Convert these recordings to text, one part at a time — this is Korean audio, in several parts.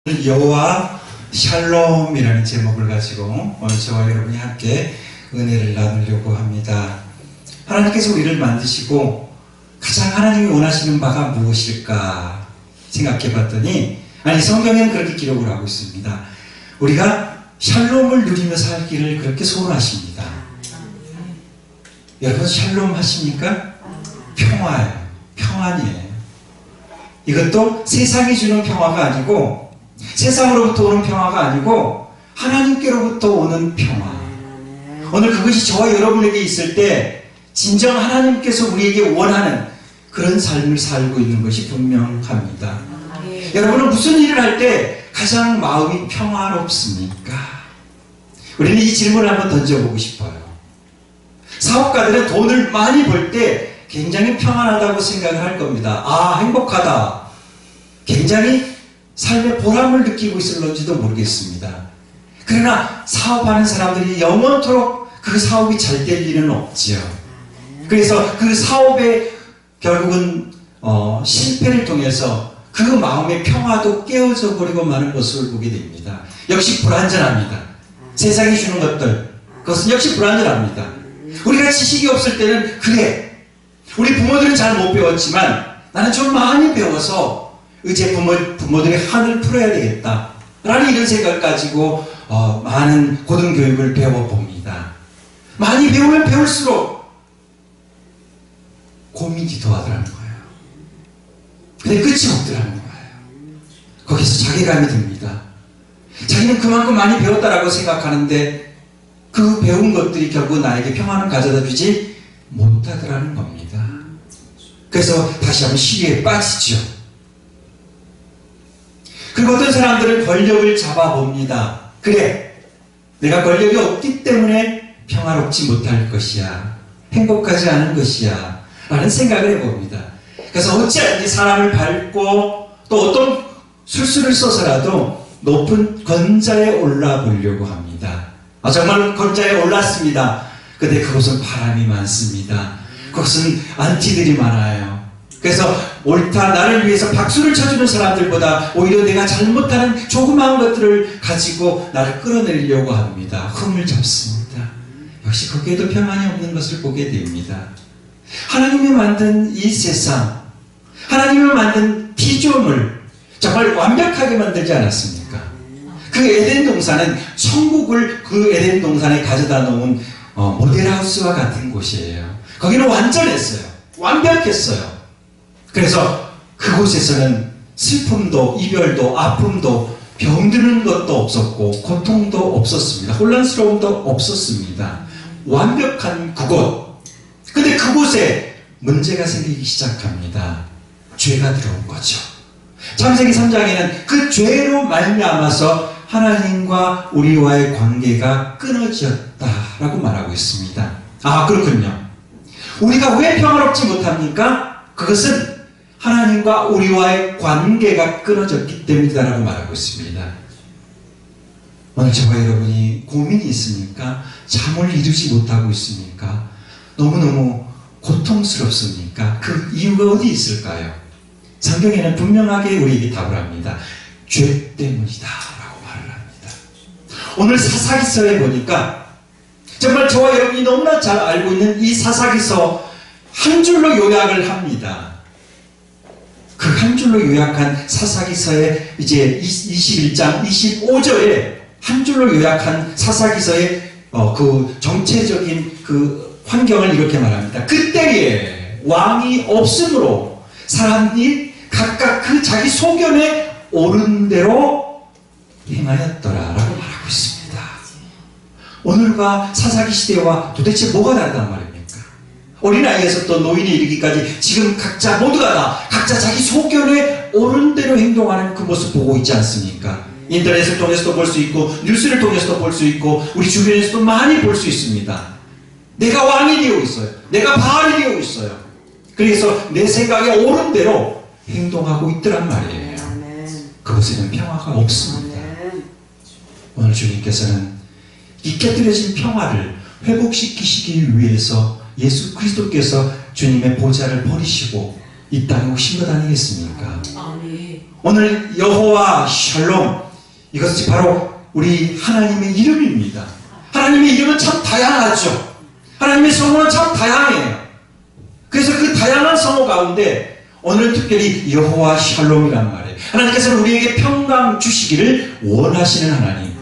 여호와 샬롬이라는 제목을 가지고 오늘 저와 여러분이 함께 은혜를 나누려고 합니다. 하나님께서 우리를 만드시고 가장 하나님이 원하시는 바가 무엇일까 생각해 봤더니 성경에는 그렇게 기록을 하고 있습니다. 우리가 샬롬을 누리며 살기를 그렇게 소원하십니다. 여러분 샬롬 하십니까? 평화예요. 평안이에요. 이것도 세상이 주는 평화가 아니고 세상으로부터 오는 평화가 아니고 하나님께로부터 오는 평화. 오늘 그것이 저와 여러분에게 있을 때 진정 하나님께서 우리에게 원하는 그런 삶을 살고 있는 것이 분명합니다. 여러분은 무슨 일을 할 때 가장 마음이 평화롭습니까? 우리는 이 질문을 한번 던져보고 싶어요. 사업가들은 돈을 많이 벌 때 굉장히 평안하다고 생각을 할 겁니다. 아, 행복하다. 굉장히 삶의 보람을 느끼고 있을런지도 모르겠습니다. 그러나 사업하는 사람들이 영원토록 그 사업이 잘 될 일은 없지요. 그래서 그 사업에 결국은 실패를 통해서 그 마음의 평화도 깨어져 버리고 마는 모습을 보게 됩니다. 역시 불완전합니다. 세상이 주는 것들, 그것은 역시 불완전합니다. 우리가 지식이 없을 때는 그래, 우리 부모들은 잘 못 배웠지만 나는 좀 많이 배워서 이제 부모들의 한을 풀어야 되겠다 라는 이런 생각을 가지고 많은 고등교육을 배워봅니다. 많이 배우면 배울수록 고민이 더하더라는 거예요. 근데 끝이 없더라는 거예요. 거기서 자괴감이 듭니다. 자기는 그만큼 많이 배웠다라고 생각하는데 그 배운 것들이 결국 나에게 평안을 가져다 주지 못하더라는 겁니다. 그래서 다시 한번 시리에 빠지죠. 그리고 어떤 사람들은 권력을 잡아봅니다. 그래, 내가 권력이 없기 때문에 평화롭지 못할 것이야, 행복하지 않은 것이야 라는 생각을 해봅니다. 그래서 어찌하든지 사람을 밟고 또 어떤 술수를 써서라도 높은 권자에 올라보려고 합니다. 정말 권자에 올랐습니다. 근데 그곳은 바람이 많습니다. 그것은 안티들이 많아요. 그래서 옳다, 나를 위해서 박수를 쳐주는 사람들보다 오히려 내가 잘못하는 조그마한 것들을 가지고 나를 끌어내리려고 합니다. 흠을 잡습니다. 역시 거기에도 평안이 없는 것을 보게 됩니다. 하나님이 만든 이 세상, 하나님이 만든 피조물 정말 완벽하게 만들지 않았습니까? 그 에덴 동산은 천국을 그 에덴 동산에 가져다 놓은 모델하우스와 같은 곳이에요. 거기는 완전했어요. 완벽했어요. 그래서 그곳에서는 슬픔도 이별도 아픔도 병드는 것도 없었고 고통도 없었습니다. 혼란스러움도 없었습니다. 완벽한 그곳. 근데 그곳에 문제가 생기기 시작합니다. 죄가 들어온 거죠. 창세기 3장에는 그 죄로 말미암아서 하나님과 우리와의 관계가 끊어졌다라고 말하고 있습니다. 아, 그렇군요. 우리가 왜 평화롭지 못합니까? 그것은 하나님과 우리와의 관계가 끊어졌기 때문이다라고 말하고 있습니다. 오늘 저와 여러분이 고민이 있습니까? 잠을 이루지 못하고 있습니까? 너무너무 고통스럽습니까? 그 이유가 어디 있을까요? 성경에는 분명하게 우리에게 답을 합니다. 죄 때문이다 라고 말을 합니다. 오늘 사사기서에 보니까 정말 저와 여러분이 너무나 잘 알고 있는 이 사사기서 한 줄로 요약을 합니다. 그 한 줄로 요약한 사사기서의 이제 21장 25절에 한 줄로 요약한 사사기서의 그 정체적인 그 환경을 이렇게 말합니다. 그때에 왕이 없으므로 사람이 각각 그 자기 소견에 옳은 대로 행하였더라 라고 말하고 있습니다. 오늘과 사사기 시대와 도대체 뭐가 다르단 말입니까? 어린아이에서부터 노인에 이르기까지 지금 각자 모두가 다 각자 자기 소견에 옳은 대로 행동하는 그 모습 보고 있지 않습니까? 인터넷을 통해서도 볼 수 있고 뉴스를 통해서도 볼 수 있고 우리 주변에서도 많이 볼 수 있습니다. 내가 왕이 되어 있어요. 내가 바알이 되어 있어요. 그래서 내 생각에 옳은 대로 행동하고 있더란 말이에요. 그곳에는 평화가 없습니다. 오늘 주님께서는 이 깨뜨려진 평화를 회복시키시기 위해서 예수 그리스도께서 주님의 보좌를 버리시고 이 땅에 오신 것 아니겠습니까? 아멘. 오늘 여호와 샬롬, 이것이 바로 우리 하나님의 이름입니다. 하나님의 이름은 참 다양하죠. 하나님의 성호는 참 다양해요. 그래서 그 다양한 성호 가운데 오늘 특별히 여호와 샬롬이란 말이에요. 하나님께서는 우리에게 평강 주시기를 원하시는 하나님.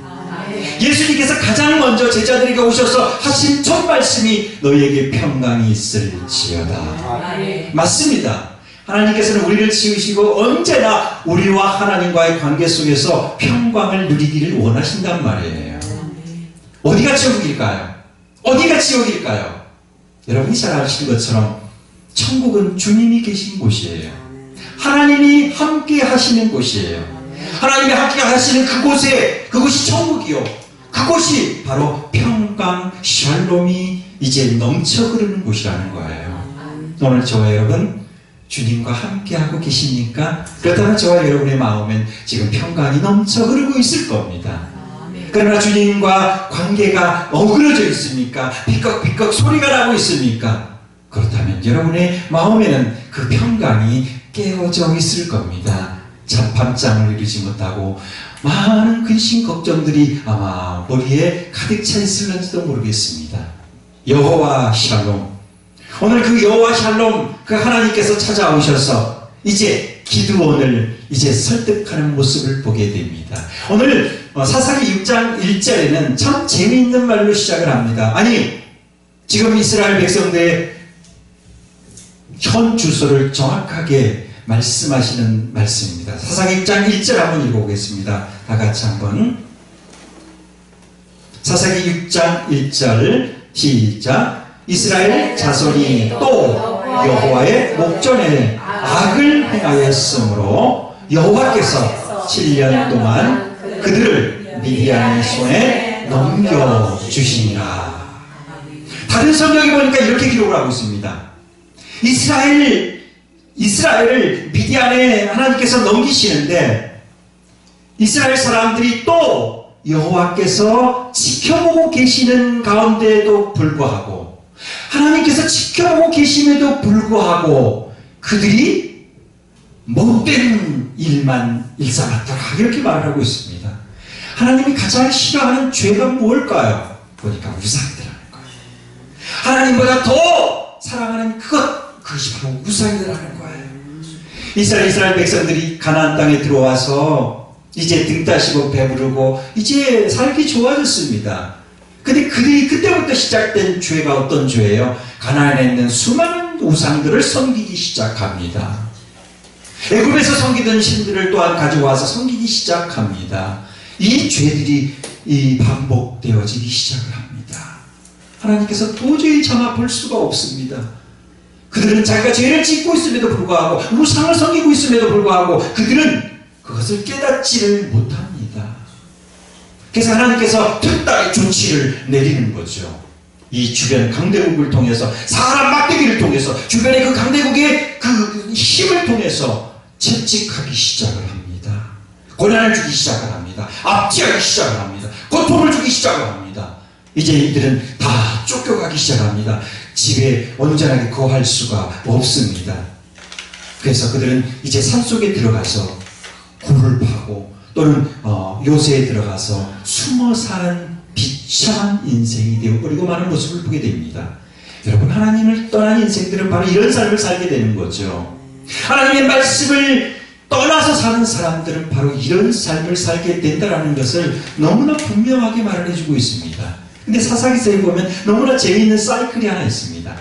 예수님께서 가장 먼저 제자들에게 오셔서 하신 첫 말씀이 너희에게 평강이 있을지어다. 맞습니다. 하나님께서는 우리를 지으시고 언제나 우리와 하나님과의 관계 속에서 평강을 누리기를 원하신단 말이에요. 어디가 천국일까요? 어디가 지옥일까요? 여러분이 잘 아시는 것처럼 천국은 주님이 계신 곳이에요. 하나님이 함께 하시는 곳이에요. 하나님이 함께 하시는 그곳이 천국이요. 그곳이 바로 평강, 샬롬이 이제 넘쳐 흐르는 곳이라는 거예요. 오늘 저와 여러분 주님과 함께하고 계십니까? 그렇다면 저와 여러분의 마음엔 지금 평강이 넘쳐 흐르고 있을 겁니다. 그러나 주님과 관계가 어그러져 있습니까? 비꺽비꺽 소리가 나고 있습니까? 그렇다면 여러분의 마음에는 그 평강이 깨어져 있을 겁니다. 잠잠을 이루지 못하고 많은 근심 걱정들이 아마 머리에 가득 차 있을는지도 모르겠습니다. 여호와 샬롬, 오늘 그 여호와 샬롬, 그 하나님께서 찾아오셔서 이제 기드온을 이제 설득하는 모습을 보게 됩니다. 오늘 사사기 6장 1절에는 참 재미있는 말로 시작을 합니다. 아니, 지금 이스라엘 백성들의 현 주소를 정확하게 말씀하시는 말씀입니다. 사사기 6장 1절 한번 읽어보겠습니다. 다 같이 한번. 사사기 6장 1절 시작. 이스라엘 자손이 또 여호와의 목전에 악을 행하였으므로 여호와께서 7년 동안 그들을 미디안의 손에 넘겨주시니라. 다른 성경에 보니까 이렇게 기록을 하고 있습니다. 이스라엘을 미디안에 하나님께서 넘기시는데 이스라엘 사람들이 또 여호와께서 지켜보고 계시는 가운데에도 불구하고 하나님께서 지켜보고 계심에도 불구하고 그들이 못된 일만 일삼았더라, 이렇게 말을 하고 있습니다. 하나님이 가장 싫어하는 죄가 뭘까요? 보니까 우상이더라는 거예요. 하나님보다 더 사랑하는 그것이 바로 우상이더라는 거예요. 이스라엘 백성들이 가나안 땅에 들어와서 이제 등 따시고 배부르고 이제 살기 좋아졌습니다. 근데 그들이 그때부터 시작된 죄가 어떤 죄예요? 가나안에 있는 수많은 우상들을 섬기기 시작합니다. 애굽에서 섬기던 신들을 또한 가져와서 섬기기 시작합니다. 이 죄들이 반복되어지기 시작을 합니다. 하나님께서 도저히 참아 볼 수가 없습니다. 그들은 자기가 죄를 짓고 있음에도 불구하고 우상을 섬기고 있음에도 불구하고 그들은 그것을 깨닫지를 못합니다. 그래서 하나님께서 특단의 조치를 내리는 거죠. 이 주변 강대국을 통해서, 사람 막대기를 통해서, 주변의 그 강대국의 그 힘을 통해서 채찍하기 시작을 합니다. 고난을 주기 시작을 합니다. 압제하기 시작을 합니다. 고통을 주기 시작을 합니다. 이제 이들은 다 쫓겨가기 시작합니다. 집에 온전하게 거할 수가 없습니다. 그래서 그들은 이제 산속에 들어가서 굴을 파고 또는 요새에 들어가서 숨어 사는 비참한 인생이 되어버리고 마는 모습을 보게 됩니다. 여러분, 하나님을 떠난 인생들은 바로 이런 삶을 살게 되는 거죠. 하나님의 말씀을 떠나서 사는 사람들은 바로 이런 삶을 살게 된다는 것을 너무나 분명하게 말을 해주고 있습니다. 근데 사사기서에 보면 너무나 재미있는 사이클이 하나 있습니다.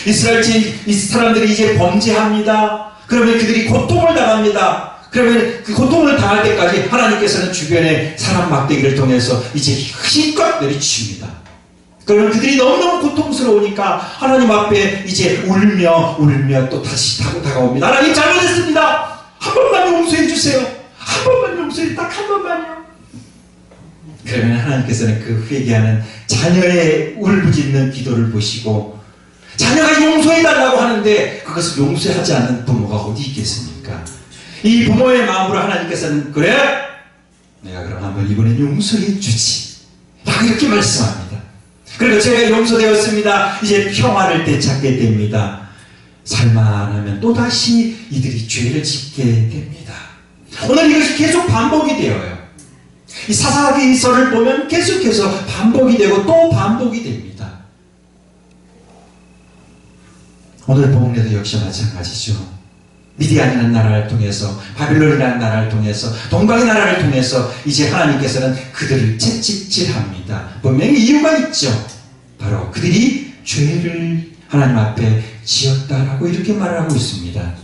이스라엘 사람들이 이제 범죄합니다. 그러면 그들이 고통을 당합니다. 그러면 그 고통을 당할 때까지 하나님께서는 주변의 사람 막대기를 통해서 이제 힘껏 내리칩니다. 그러면 그들이 너무너무 고통스러우니까 하나님 앞에 이제 울며 또 다시 다가옵니다. 하나님, 잘못했습니다. 한 번만 용서해 주세요. 한 번만 용서해, 딱 한 번만요. 그러면 하나님께서는 그 회개하는 자녀의 울부짖는 기도를 보시고 자녀가 용서해달라고 하는데 그것을 용서하지 않는 부모가 어디 있겠습니까? 이 부모의 마음으로 하나님께서는 그래? 내가 그럼 한번 이번엔 용서해 주지 라고 이렇게 말씀합니다. 그리고 제가 용서되었습니다. 이제 평화를 되찾게 됩니다. 살만하면 또다시 이들이 죄를 짓게 됩니다. 오늘 이것이 계속 반복이 되어요. 이 사사기서를 보면 계속해서 반복이 되고 또 반복이 됩니다. 오늘 본문에도 역시 마찬가지죠. 미디안이라는 나라를 통해서, 바빌론이라는 나라를 통해서, 동방의 나라를 통해서 이제 하나님께서는 그들을 채찍질합니다. 분명히 이유가 있죠. 바로 그들이 죄를 하나님 앞에 지었다라고 이렇게 말하고 있습니다.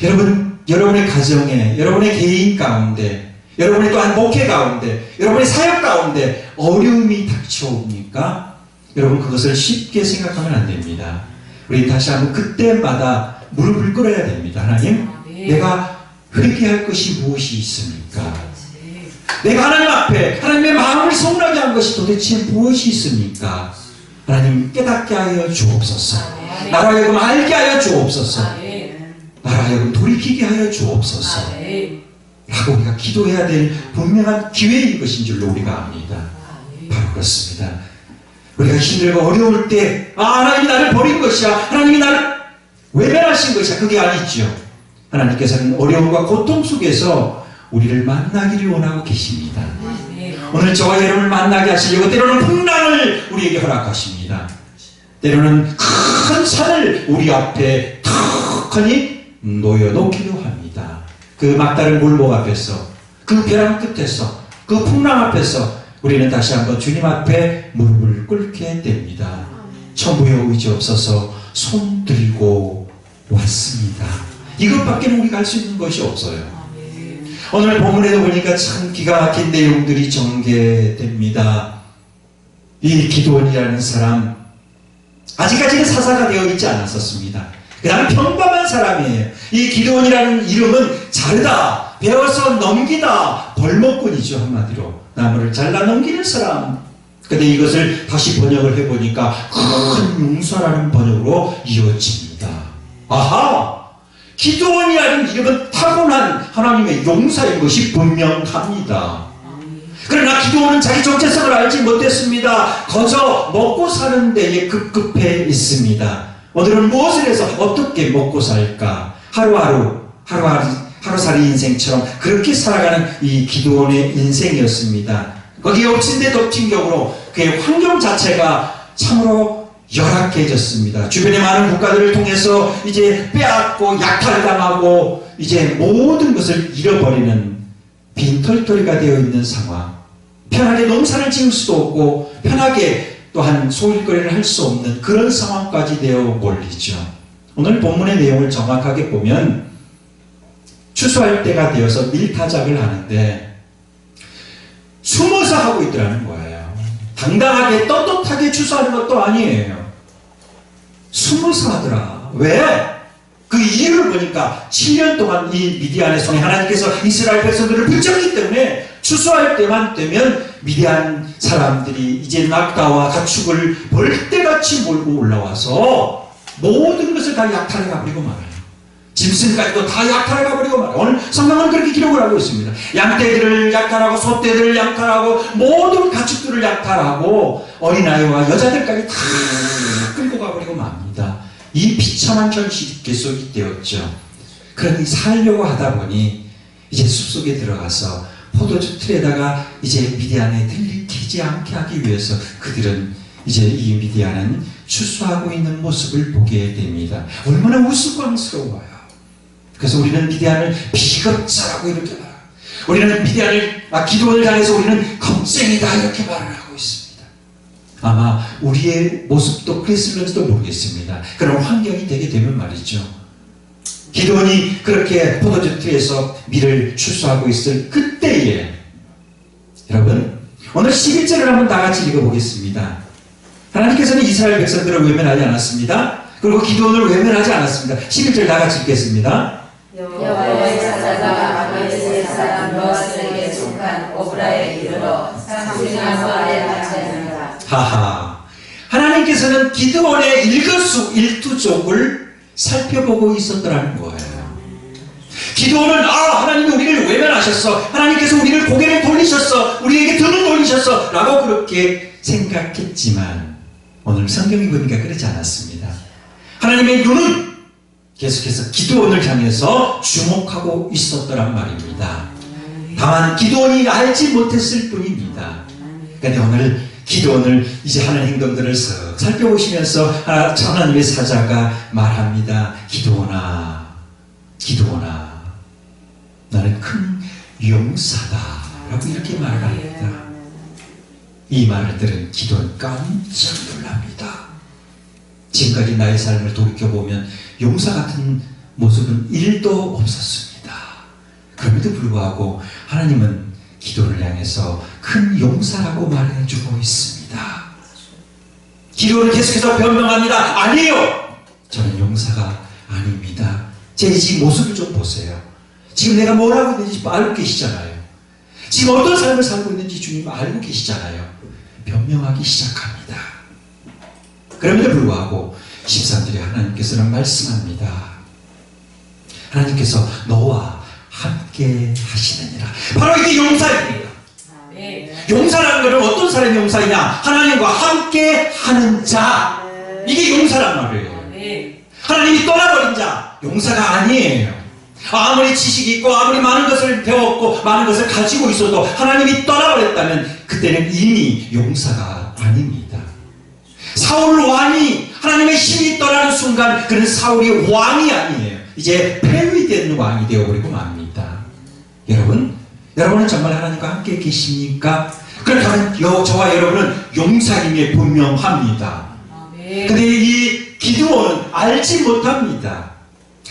여러분, 여러분의 가정에, 여러분의 개인 가운데, 여러분의 또한 목회 가운데, 여러분의 사역 가운데 어려움이 닥쳐옵니까? 여러분, 그것을 쉽게 생각하면 안 됩니다. 우리 다시 한번 그때마다 무릎을 꿇어야 됩니다. 하나님, 내가 회개할 것이 무엇이 있습니까? 내가 하나님 앞에 하나님의 마음을 서운하게 한 것이 도대체 무엇이 있습니까? 하나님, 깨닫게 하여 주옵소서. 나로 하여금 알게 하여 주옵소서. 나로 하여금 돌이키게 하여 주옵소서. 라고 우리가 기도해야 될 분명한 기회인 것인 줄로 우리가 압니다. 바로 그렇습니다. 우리가 힘들고 어려울 때 하나님이 나를 버린 것이야, 하나님이 나를 외면하신 것이야, 그게 아니죠. 하나님께서는 어려움과 고통 속에서 우리를 만나기를 원하고 계십니다. 오늘 저와 여러분을 만나게 하시려고 때로는 풍랑을 우리에게 허락하십니다. 때로는 큰 산을 우리 앞에 턱하니 놓여놓기도 합니다. 그 막다른 골목 앞에서, 그 벼랑 끝에서, 그 풍랑 앞에서 우리는 다시 한번 주님 앞에 무릎을 꿇게 됩니다. 천부여 의지 없어서 손 들고 왔습니다. 이것밖에 우리가 할 수 있는 것이 없어요. 오늘 본문에도 보니까 참 기가 막힌 내용들이 전개됩니다. 이 기드온이라는 사람, 아직까지는 사사가 되어 있지 않았었습니다. 그냥 평범한 사람이에요. 이 기드온이라는 이름은 자르다, 베어서 넘기다, 벌목꾼이죠. 한마디로 나무를 잘라 넘기는 사람. 근데 이것을 다시 번역을 해보니까 큰 용사라는 번역으로 이어집니다. 아하! 기드온이라는 이름은 타고난 하나님의 용사인 것이 분명합니다. 그러나 기드온은 자기 정체성을 알지 못했습니다. 거저 먹고 사는 데에 급급해 있습니다. 오늘은 무엇을 해서 어떻게 먹고 살까? 하루살이 인생처럼 그렇게 살아가는 이 기드온의 인생이었습니다. 거기에 엎친 데 덮친 격으로 그의 환경 자체가 참으로 열악해졌습니다. 주변의 많은 국가들을 통해서 이제 빼앗고 약탈당하고 이제 모든 것을 잃어버리는 빈털터리가 되어 있는 상황. 편하게 농사를 지을 수도 없고 편하게 또한 소일거리를 할 수 없는 그런 상황까지 되어 몰리죠. 오늘 본문의 내용을 정확하게 보면 추수할 때가 되어서 밀타작을 하는데 숨어서 하고 있더라는 거예요. 당당하게 떳떳하게 추수하는 것도 아니에요. 숨어서 하더라. 왜? 그 이유를 보니까 7년 동안 이 미디안의 손에 하나님께서 이스라엘 백성들을 붙였기 때문에 추수할 때만 되면 미디안 사람들이 이제 낙타와 가축을 벌떼같이 몰고 올라와서 모든 것을 다 약탈해 가버리고 말아요. 짐승까지도 다 약탈해 가버리고 말아요. 오늘 성경은 그렇게 기록을 하고 있습니다. 양떼들을 약탈하고 소떼들을 약탈하고 모든 가축들을 약탈하고 어린아이와 여자들까지 다 끌고 가버리고 맙니다. 이 비참한 현실이 계속 되었죠. 그러니 살려고 하다 보니 이제 숲속에 들어가서 포도주 틀에다가 이제 미디안에 들키지 않게 하기 위해서 그들은 이제 이 미디안은 추수하고 있는 모습을 보게 됩니다. 얼마나 우스꽝스러워요. 그래서 우리는 미디안을 비겁자라고 이렇게 말합니다. 우리는 미디안을 기드온을 향해서 우리는 겁쟁이다 이렇게 말을 하고 있습니다. 아마 우리의 모습도 그랬을는지도 모르겠습니다. 그런 환경이 되게 되면 말이죠. 기드온이 그렇게 포도주 틀에서 밀을 추수하고 있을 그때에 여러분 오늘 11절을 한번 다 같이 읽어보겠습니다. 하나님께서는 이스라엘 백성들을 외면하지 않았습니다. 그리고 기드온을 외면하지 않았습니다. 11절 다 같이 읽겠습니다. 여호와의 사자가 아비에셀 사람 요아스에게 속한 오브라에 이르러 상중하고 아래 앉았느니라. 하하. 하나님께서는 기드온의 일거수일투족을 살펴보고 있었더라는 거예요. 기드온은 하나님이 우리를 외면하셨어. 하나님께서 우리를 고개를 돌리셨어. 우리에게 등을 돌리셨어. 라고 그렇게 생각했지만 오늘 성경이 보니까 그렇지 않았습니다. 하나님의 눈은 계속해서 기드온을 향해서 주목하고 있었더란 말입니다. 다만 기드온이 알지 못했을 뿐입니다. 그런데 오늘 기드온을 이제 하는 행동들을 쓱 살펴보시면서 하나님의 사자가 말합니다. 기드온아, 기드온아, 나는 큰 용사다 라고 이렇게 말을 합니다. 이 말을 들은 기드온 깜짝 놀랍니다. 지금까지 나의 삶을 돌이켜보면 용사 같은 모습은 1도 없었습니다. 그럼에도 불구하고 하나님은 기드온을 향해서 큰 용사라고 말해주고 있습니다. 기드온은 계속해서 변명합니다. 아니에요! 저는 용사가 아닙니다. 제 이 모습을 좀 보세요. 지금 내가 뭘 하고 있는지 알고 계시잖아요. 지금 어떤 삶을 살고 있는지 주님 알고 계시잖아요. 변명하기 시작합니다. 그럼에도 불구하고 13절에 하나님께서는 말씀합니다. 하나님께서 너와 함께 하시느니라. 바로 이게 용사입니다. 용사라는 것은 어떤 사람이 용사이냐? 하나님과 함께 하는 자. 이게 용사란 말이에요. 하나님이 떠나버린 자, 용사가 아니에요. 아무리 지식이 있고 아무리 많은 것을 배웠고 많은 것을 가지고 있어도 하나님이 떠나버렸다면 그때는 이미 용사가 아닙니다. 사울 왕이 하나님의 힘이 떠나는 순간 그는 사울이 왕이 아니에요. 이제 폐위된 왕이 되어버리고 맙니다. 여러분은 정말 하나님과 함께 계십니까? 그렇다면 저와 여러분은 용사임에 분명합니다. 근데 이 기드온은 알지 못합니다.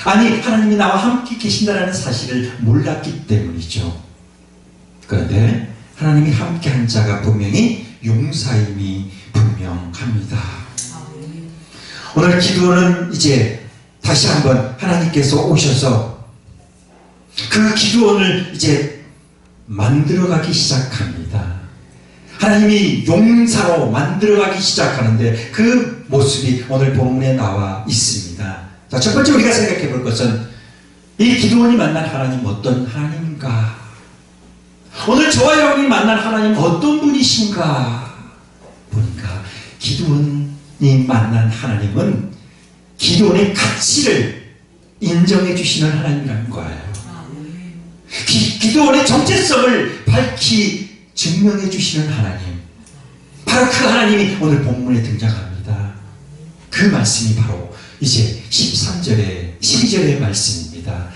아니, 하나님이 나와 함께 계신다는 사실을 몰랐기 때문이죠. 그런데 하나님이 함께한 자가 분명히 용사임이 분명합니다. 오늘 기드온은 이제 다시 한번 하나님께서 오셔서 그 기드온을 이제 만들어가기 시작합니다. 하나님이 용사로 만들어가기 시작하는데 그 모습이 오늘 본문에 나와 있습니다. 자, 첫 번째 우리가 생각해 볼 것은 이 기드온이 만난 하나님 어떤 하나님인가? 오늘 저와 여러분이 만난 하나님 어떤 분이신가? 보니까 기드온이 만난 하나님은 기드온의 가치를 인정해 주시는 하나님이라는 거예요. 기드온의 정체성을 밝히 증명해 주시는 하나님, 바로 그 하나님이 오늘 본문에 등장합니다. 그 말씀이 바로 이제 13절에 12절의 말씀입니다.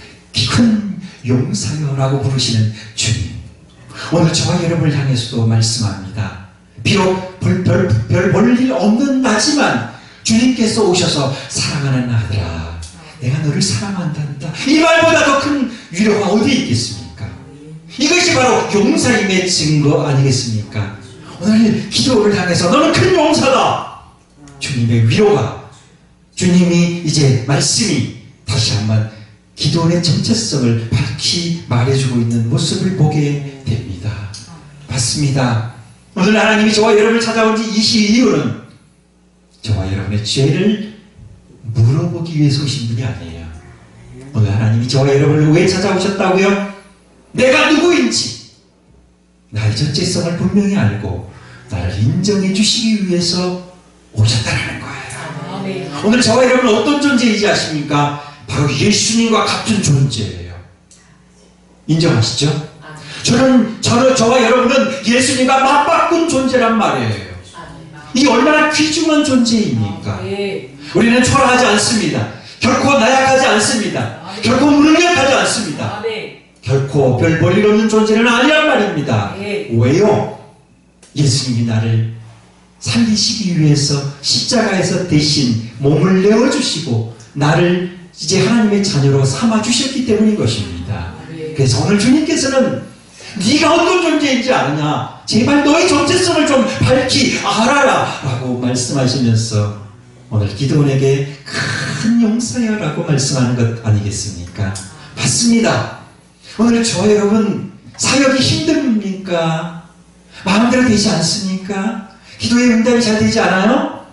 큰 용사여라고 부르시는 주님, 오늘 저와 여러분을 향해서도 말씀합니다. 비록 별 볼 일 없는 나지만 주님께서 오셔서 사랑하는 아들아, 내가 너를 사랑한단다. 이 말보다 더 큰 위로가 어디 있겠습니까? 이것이 바로 용사임의 증거 아니겠습니까? 오늘 기도를 향해서 너는 큰 용사다. 주님의 위로가, 주님이 이제 말씀이 다시 한번 기도의 정체성을 밝히 말해주고 있는 모습을 보게 됩니다. 맞습니다. 오늘 하나님이 저와 여러분을 찾아온 지 이 이유는 저와 여러분의 죄를 물어보기 위해서 오신 분이 아니에요. 오늘 하나님이 저와 여러분을 왜 찾아오셨다고요? 내가 누구인지 나의 정체성을 분명히 알고 나를 인정해 주시기 위해서 오셨다는 거예요. 오늘 저와 여러분은 어떤 존재이지 아십니까? 바로 예수님과 같은 존재예요. 인정하시죠? 저와 여러분은 예수님과 맞바꾼 존재란 말이에요. 이 얼마나 귀중한 존재입니까? 우리는 초라하지 않습니다. 결코 나약하지 않습니다. 결코 무능력하지 않습니다. 결코 별 볼 일 없는 존재는 아니란 말입니다. 왜요? 예수님이 나를 살리시기 위해서 십자가에서 대신 몸을 내어주시고 나를 이제 하나님의 자녀로 삼아주셨기 때문인 것입니다. 그래서 오늘 주님께서는 네가 어떤 존재인지 아느냐? 제발 너의 정체성을 좀 밝히 알아라 라고 말씀하시면서 오늘 기드온에게 큰 용사야 라고 말씀하는 것 아니겠습니까? 맞습니다. 오늘 저와 여러분 사역이 힘듭니까? 마음대로 되지 않습니까? 기도의 응답이 잘 되지 않아요?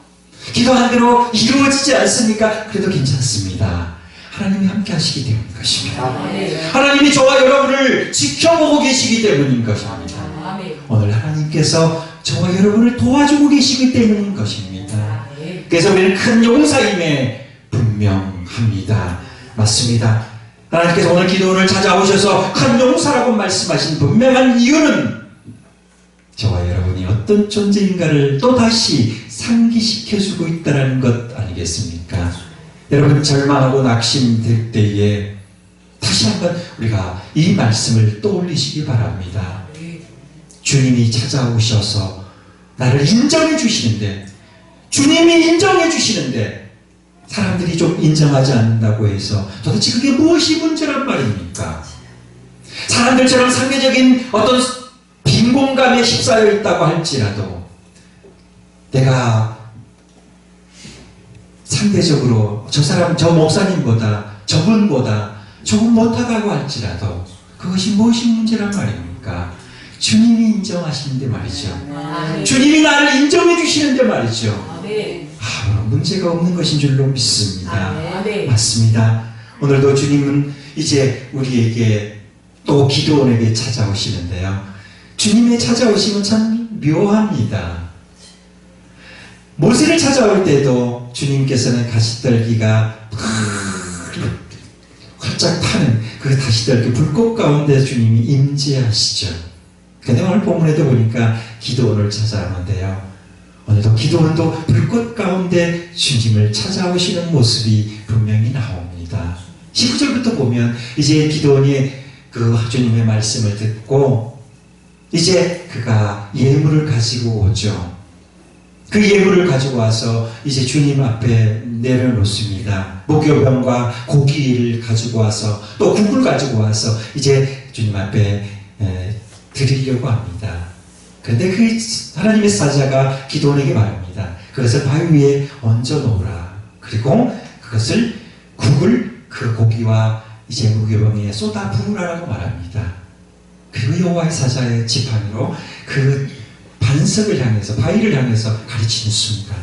기도한 대로 이루어지지 않습니까? 그래도 괜찮습니다. 하나님이 함께 하시기 때문인 것입니다. 하나님이 저와 여러분을 지켜보고 계시기 때문인 것입니다. 오늘 하나님께서 저와 여러분을 도와주고 계시기 때문인 것입니다. 그래서 우리는 큰 용사임에 분명합니다. 맞습니다. 하나님께서 오늘 기도원을 찾아오셔서 큰 용사라고 말씀하신 분명한 이유는 저와 여러분이 어떤 존재인가를 또다시 상기시켜주고 있다는 것 아니겠습니까? 여러분 절망하고 낙심될 때에 다시 한번 우리가 이 말씀을 떠올리시기 바랍니다. 주님이 찾아오셔서 나를 인정해 주시는데, 주님이 인정해 주시는데 사람들이 좀 인정하지 않는다고 해서 도대체 그게 무엇이 문제란 말입니까? 사람들처럼 상대적인 어떤 빈곤감에 휩싸여 있다고 할지라도 내가 상대적으로 저 사람, 저 목사님보다, 저분보다 조금 못하다고 할지라도 그것이 무엇이 문제란 말입니까? 주님이 인정하시는데 말이죠. 주님이 나를 인정해 주시는데 말이죠. 아무런 문제가 없는 것인 줄로 믿습니다. 맞습니다. 오늘도 주님은 이제 우리에게 또 기도원에게 찾아오시는데요. 주님의 찾아오심은 참 묘합니다. 모세를 찾아올 때도 주님께서는 가시떨기가 활짝 타는 그 가시떨기 불꽃 가운데 주님이 임재하시죠. 근데 오늘 본문에도 보니까 기도원을 찾아오는데요. 오늘도 기도원도 불꽃 가운데 주님을 찾아오시는 모습이 분명히 나옵니다. 19절부터 보면 이제 기도원이 그 주님의 말씀을 듣고 이제 그가 예물을 가지고 오죠. 그 예물을 가지고 와서 이제 주님 앞에 내려놓습니다. 목욕병과 고기를 가지고 와서 또 국을 가지고 와서 이제 주님 앞에 드리려고 합니다. 그런데 그 하나님의 사자가 기도원에게 말합니다. 그것을 바위 위에 얹어 놓으라. 그리고 그것을 국을 그 고기와 이제 무교병에 쏟아 부으라고 말합니다. 그리고 여호와의 사자의 지팡이로 그 반석을 향해서, 바위를 향해서 가르치는 순간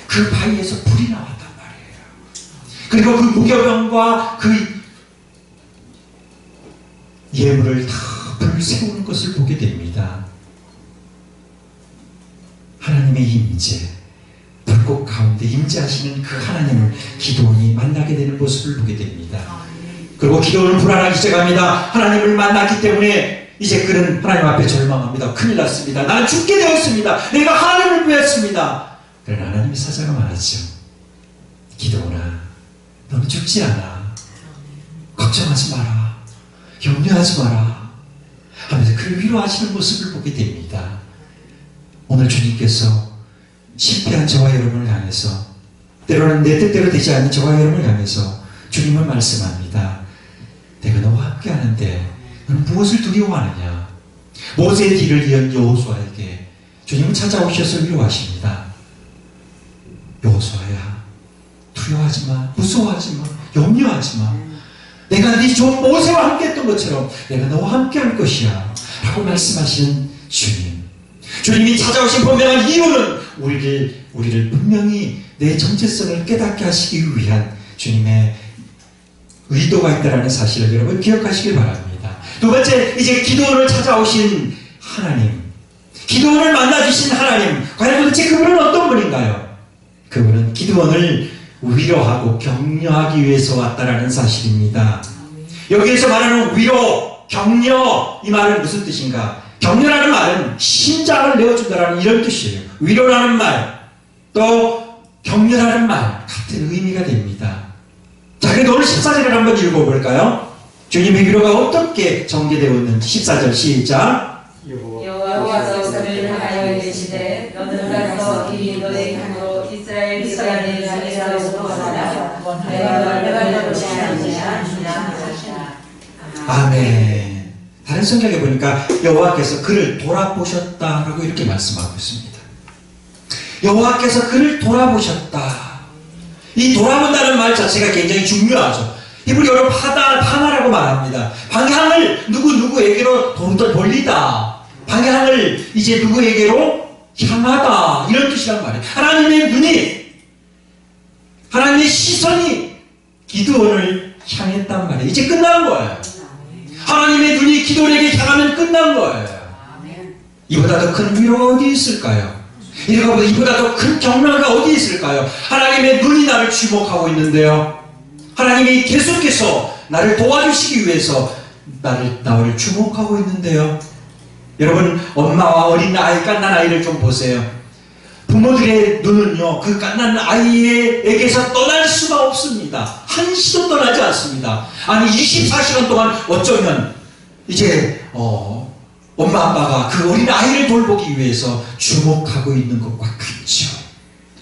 그 바위에서 불이 나왔단 말이에요. 그리고 그 무교병과 그 예물을 다 불을 세우는 것을 보게 됩니다. 하나님의 임재, 불꽃 가운데 임재하시는 그 하나님을 기도원이 만나게 되는 모습을 보게 됩니다. 그리고 기도원은 불안하기 시작합니다. 하나님을 만났기 때문에 이제 그는 하나님 앞에 절망합니다. 큰일 났습니다. 나는 죽게 되었습니다. 내가 하나님을 위했습니다. 그러나 하나님의 사자가 말하죠. 기도원아, 너는 죽지 않아. 걱정하지 마라. 염려하지 마라. 하면서 그를 위로하시는 모습을 보게 됩니다. 오늘 주님께서 실패한 저와 여러분을 향해서, 때로는 내 뜻대로 되지 않는 저와 여러분을 향해서 주님은 말씀합니다. 내가 너와 함께 하는데 너는 무엇을 두려워하느냐? 모세의 뒤를 이은 여호수아에게 주님은 찾아오셔서 위로하십니다. 여호수아야, 두려워하지 마, 무서워하지 마, 염려하지 마. 내가 네 종 모세와 함께 했던 것처럼 내가 너와 함께 할 것이야 라고 말씀하시는 주님. 주님이 찾아오신 분명한 이유는 우리를 분명히 내 정체성을 깨닫게 하시기 위한 주님의 의도가 있다는 사실을 여러분 기억하시길 바랍니다. 두 번째, 이제 기도원을 찾아오신 하나님, 기도원을 만나주신 하나님, 과연 도대체 그분은 어떤 분인가요? 그분은 기도원을 위로하고 격려하기 위해서 왔다라는 사실입니다. 여기에서 말하는 위로, 격려, 이 말은 무슨 뜻인가? 격려라는 말은 심장을 내어준다라는 이런 뜻이에요. 위로라는 말, 또 격려라는 말, 같은 의미가 됩니다. 자, 그래도 오늘 14절을 한번 읽어볼까요? 주님의 위로가 어떻게 전개되어 있는지 14절 시작. 여호와께서 그를 향하여 계시되 너는 가서 이 너의 힘으로 이스라엘을 향해서 구원하라. 내가 너를 취하느냐 주냐. 아멘. 다른 성경에 보니까 여호와께서 그를 돌아보셨다라고 이렇게 말씀하고 있습니다. 여호와께서 그를 돌아보셨다. 이 돌아본다는 말 자체가 굉장히 중요하죠. 히브리어로 파나라고 말합니다. 방향을 누구에게로 돌리다. 방향을 이제 누구에게로 향하다. 이런 뜻이란 말이에요. 하나님의 눈이, 하나님의 시선이 기도원을 향했단 말이에요. 이제 끝난 거예요. 하나님의 눈이 기도원에게 향하면 끝난 거예요. 이보다 더 큰 위로가 어디 있을까요? 이보다 더 큰 격려가 어디 있을까요? 하나님의 눈이 나를 주목하고 있는데요. 하나님이 계속해서 나를 도와주시기 위해서 나를 주목하고 있는데요. 여러분, 엄마와 어린 아이, 갓난 아이를 좀 보세요. 부모들의 눈은요, 그 갓난 아이에게서 떠날 수가 없습니다. 한시도 떠나지 않습니다. 아니, 24시간 동안 어쩌면 이제 엄마 아빠가 그 어린 아이를 돌보기 위해서 주목하고 있는 것과 같죠.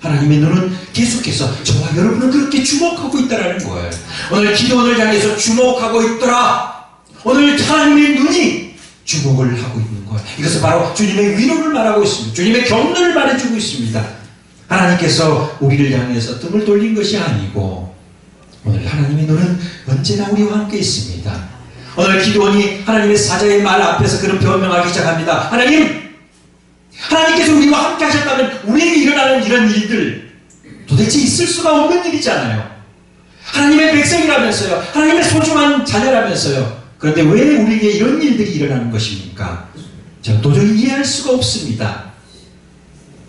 하나님의 눈은 계속해서 저와 여러분을 그렇게 주목하고 있다는 거예요. 오늘 기도원을 향해서 주목하고 있더라. 오늘 하나님의 눈이 주목을 하고 있는 거예요. 이것은 바로 주님의 위로를 말하고 있습니다. 주님의 격려를 말해주고 있습니다. 하나님께서 우리를 향해서 등을 돌린 것이 아니고 오늘 하나님의 눈은 언제나 우리와 함께 있습니다. 오늘 기도원이 하나님의 사자의 말 앞에서 그런 변명하기 시작합니다. 하나님께서 우리와 함께 하셨다면 우리에게 일어나는 이런 일들 도대체 있을 수가 없는 일이잖아요. 하나님의 백성이라면서요. 하나님의 소중한 자녀라면서요. 그런데 왜 우리에게 이런 일들이 일어나는 것입니까? 저는 도저히 이해할 수가 없습니다.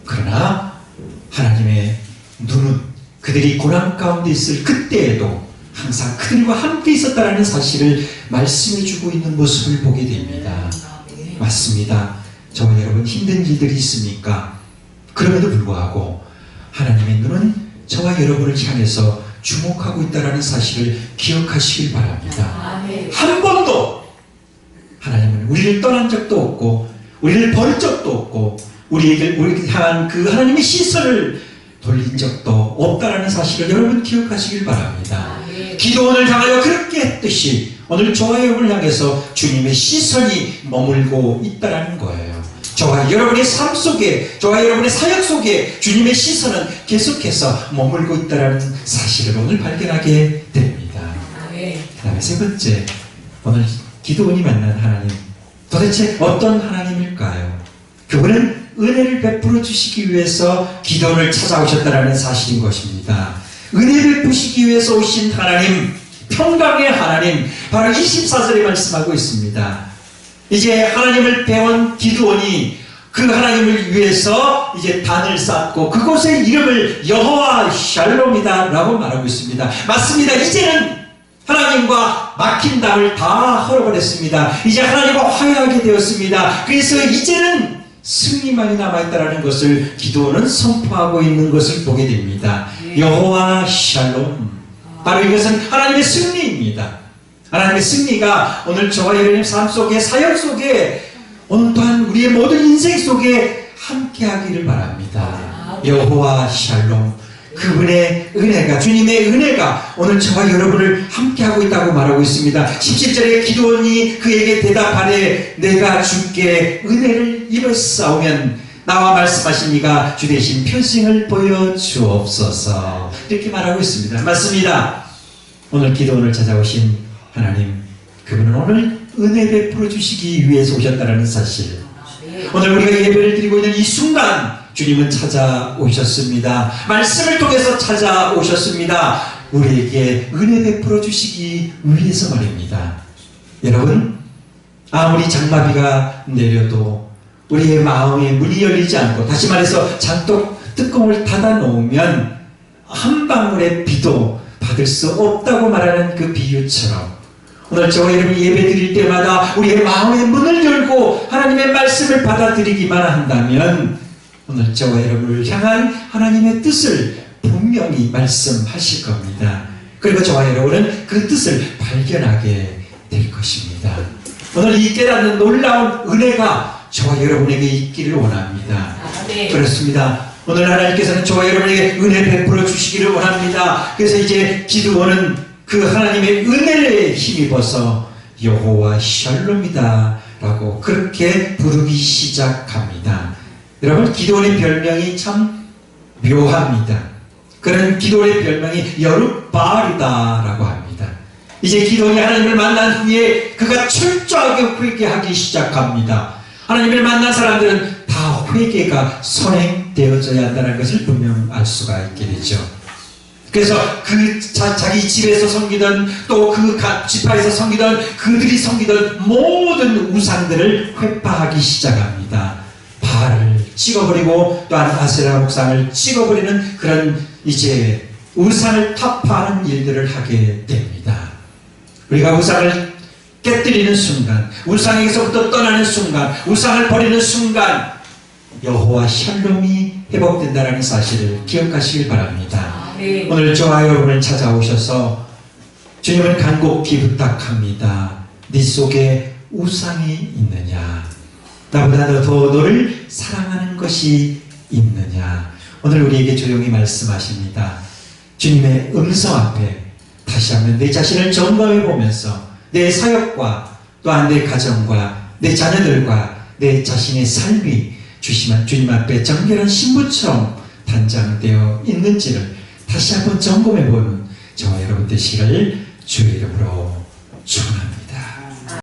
그러나 하나님의 눈은 그들이 고난 가운데 있을 그때에도 항상 그들과 함께 있었다는 사실을 말씀해주고 있는 모습을 보게 됩니다. 맞습니다. 저와 여러분 힘든 일들이 있습니까? 그럼에도 불구하고 하나님의 눈은 저와 여러분을 향해서 주목하고 있다는 사실을 기억하시길 바랍니다. 한 번도 하나님은 우리를 떠난 적도 없고 우리를 버린 적도 없고 우리에게 향한 그 하나님의 시선을 돌린 적도 없다는 사실을 여러분 기억하시길 바랍니다. 기도원을 향하여 그렇게 했듯이 오늘 저와 여러분을 향해서 주님의 시선이 머물고 있다는 거예요. 저와 여러분의 삶 속에, 저와 여러분의 사역 속에 주님의 시선은 계속해서 머물고 있다는 사실을 오늘 발견하게 됩니다. 그 다음에 세 번째, 오늘 기도원이 만난 하나님, 도대체 어떤 하나님일까요? 그분은 은혜를 베풀어 주시기 위해서 기도원을 찾아오셨다는 사실인 것입니다. 은혜 베푸시기 위해서 오신 하나님, 평강의 하나님, 바로 24절에 말씀하고 있습니다. 이제 하나님을 배운 기드온이 그 하나님을 위해서 이제 단을 쌓고 그곳의 이름을 여호와 샬롬이다 라고 말하고 있습니다. 맞습니다. 이제는 하나님과 막힌 담을 다 헐어버렸습니다. 이제 하나님과 화해하게 되었습니다. 그래서 이제는 승리만이 남아있다는 것을 기드온은 선포하고 있는 것을 보게 됩니다. 여호와 샬롬, 바로 이것은 하나님의 승리입니다. 하나님의 승리가 오늘 저와 여러분의 삶 속에, 사역 속에, 오늘 또한 우리의 모든 인생 속에 함께하기를 바랍니다. 여호와 샬롬, 그분의 은혜가, 주님의 은혜가 오늘 저와 여러분을 함께하고 있다고 말하고 있습니다. 17절에 기드온이 그에게 대답하되 내가 주께 은혜를 입었사오면 나와 말씀하시니가 주 대신 편승을 보여주옵소서, 이렇게 말하고 있습니다. 맞습니다. 오늘 기드온을 찾아오신 하나님, 그분은 오늘 은혜 베풀어 주시기 위해서 오셨다는 사실, 오늘 우리가 예배를 드리고 있는 이 순간 주님은 찾아오셨습니다. 말씀을 통해서 찾아오셨습니다. 우리에게 은혜 베풀어 주시기 위해서 말입니다. 여러분, 아무리 장마비가 내려도 우리의 마음의 문이 열리지 않고, 다시 말해서 장독 뚜껑을 닫아 놓으면 한 방울의 비도 받을 수 없다고 말하는 그 비유처럼, 오늘 저와 여러분이 예배 드릴 때마다 우리의 마음의 문을 열고 하나님의 말씀을 받아들이기만 한다면 오늘 저와 여러분을 향한 하나님의 뜻을 분명히 말씀하실 겁니다. 그리고 저와 여러분은 그 뜻을 발견하게 될 것입니다. 오늘 이 깨닫는 놀라운 은혜가 저와 여러분에게 있기를 원합니다. 그렇습니다. 오늘 하나님께서는 저와 여러분에게 은혜 베풀어 주시기를 원합니다. 그래서 이제 기드온은 그 하나님의 은혜에 힘입어서 여호와 샬롬이다 라고 그렇게 부르기 시작합니다. 여러분, 기드온의 별명이 참 묘합니다. 그런 기드온의 별명이 여룻바알이다 라고 합니다. 이제 기드온이 하나님을 만난 후에 그가 철저하게 회개하기 시작합니다. 하나님을 만난 사람들은 다 회개가 선행되어져야 한다는 것을 분명 알 수가 있게 되죠. 그래서 자기 집에서 섬기던, 또 그 지파에서 섬기던, 그들이 섬기던 모든 우상들을 회파하기 시작합니다. 바알을 찍어버리고 또한 아세라 목상을 찍어버리는 그런 이제 우상을 타파하는 일들을 하게 됩니다. 우리가 우상을 깨뜨리는 순간, 우상에게서부터 떠나는 순간, 우상을 버리는 순간 여호와 샬롬이 회복된다는 사실을 기억하시길 바랍니다. 오늘 저와 여러분을 찾아오셔서 주님을 간곡히 부탁합니다. 네 속에 우상이 있느냐? 나보다 더 너를 사랑하는 것이 있느냐? 오늘 우리에게 조용히 말씀하십니다. 주님의 음성 앞에 다시 한번 내 자신을 점검해 보면서 내 사역과 또한 내 가정과 내 자녀들과 내 자신의 삶이 주님 앞에 정결한 신부처럼 단장되어 있는지를 다시 한번 점검해 보는 저와 여러분 되시기를 주의 이름으로 축원합니다.